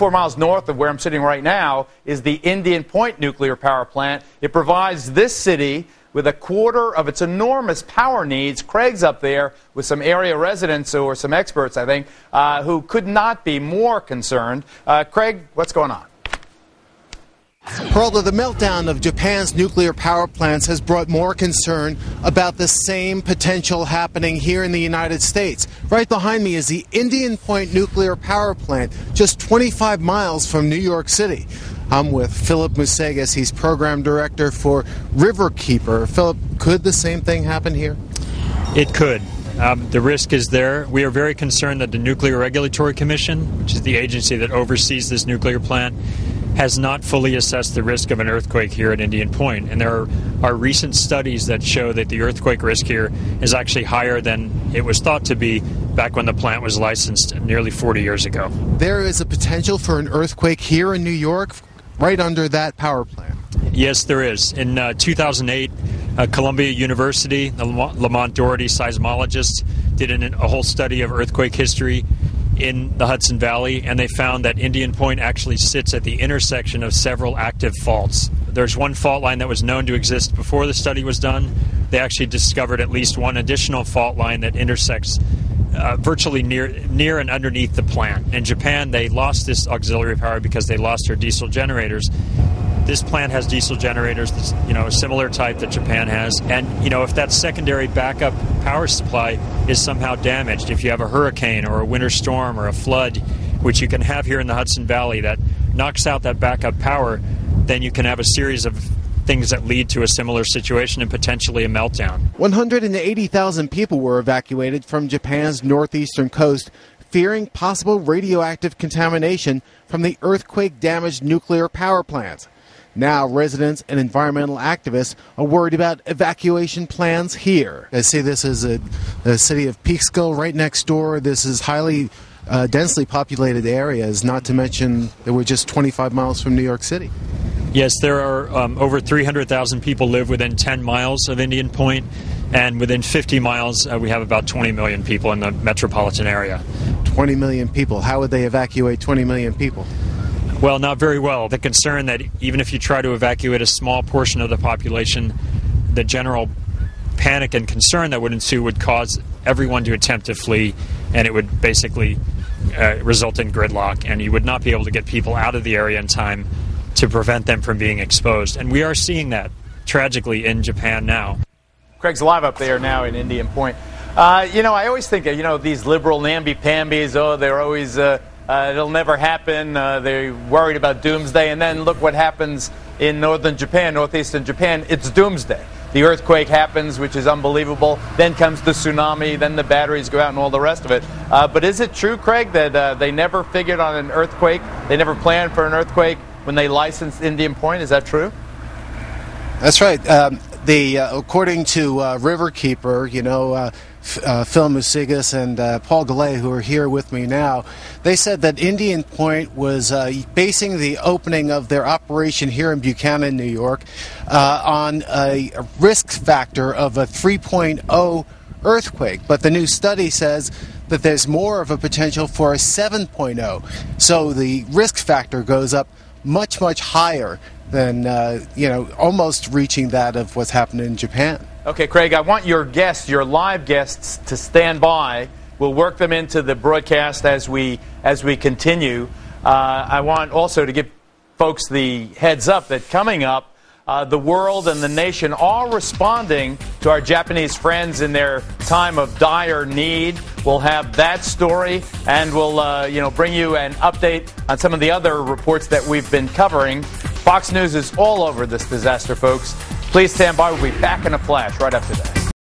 4 miles north of where I'm sitting right now is the Indian Point nuclear power plant. It provides this city with a quarter of its enormous power needs. Craig's up there with some area residents or some experts, I think, who could not be more concerned. Craig, what's going on? Peralta, the meltdown of Japan's nuclear power plants has brought more concern about the same potential happening here in the United States. Right behind me is the Indian Point nuclear power plant, just 25 miles from New York City. I'm with Philip Musegas. He's program director for Riverkeeper. Philip, could the same thing happen here? It could. The risk is there. We are very concerned that the Nuclear Regulatory Commission, which is the agency that oversees this nuclear plant, has not fully assessed the risk of an earthquake here at Indian Point. And there are recent studies that show that the earthquake risk here is actually higher than it was thought to be back when the plant was licensed nearly 40 years ago. There is a potential for an earthquake here in New York, right under that power plant. Yes, there is. In 2008, Columbia University, the Lamont Doherty seismologists, did a whole study of earthquake history in the Hudson Valley, and they found that Indian Point actually sits at the intersection of several active faults. There's one fault line that was known to exist before the study was done. They actually discovered at least one additional fault line that intersects virtually near and underneath the plant. In Japan, they lost this auxiliary power because they lost their diesel generators. This plant has diesel generators, that's, a similar type that Japan has. And, if that secondary backup power supply is somehow damaged, if you have a hurricane or a winter storm or a flood, which you can have here in the Hudson Valley, that knocks out that backup power, then you can have a series of things that lead to a similar situation and potentially a meltdown. 180,000 people were evacuated from Japan's northeastern coast, fearing possible radioactive contamination from the earthquake-damaged nuclear power plants. Now, residents and environmental activists are worried about evacuation plans here. I see this is the city of Peekskill right next door. This is highly densely populated areas, not to mention that we're just 25 miles from New York City. Yes, there are over 300,000 people live within 10 miles of Indian Point, and within 50 miles we have about 20 million people in the metropolitan area. 20 million people. How would they evacuate 20 million people? Well, not very well. The concern that even if you try to evacuate a small portion of the population, the general panic and concern that would ensue would cause everyone to attempt to flee, and it would basically result in gridlock, and you would not be able to get people out of the area in time to prevent them from being exposed. And we are seeing that, tragically, in Japan now. Craig's live up there now in Indian Point. I always think, these liberal namby-pambies, they're always... it'll never happen. They're worried about doomsday. And then look what happens in northern Japan, northeastern Japan. It's doomsday. The earthquake happens, which is unbelievable. Then comes the tsunami. Then the batteries go out and all the rest of it. But is it true, Craig, that they never figured on an earthquake? They never planned for an earthquake when they licensed Indian Point? Is that true? That's right. According to Riverkeeper, Phil Musegas and Paul Gallet, who are here with me now, they said that Indian Point was basing the opening of their operation here in Buchanan, New York, on a risk factor of a 3.0 earthquake. But the new study says that there's more of a potential for a 7.0. So the risk factor goes up much, much higher than, almost reaching that of what's happening in Japan. Okay, Craig, I want your guests, your live guests, to stand by. We'll work them into the broadcast as we continue. I want also to give folks the heads up that coming up, the world and the nation are responding to our Japanese friends in their time of dire need. We'll have that story, and we'll bring you an update on some of the other reports that we've been covering. Fox News is all over this disaster, folks. Please stand by. We'll be back in a flash right after that.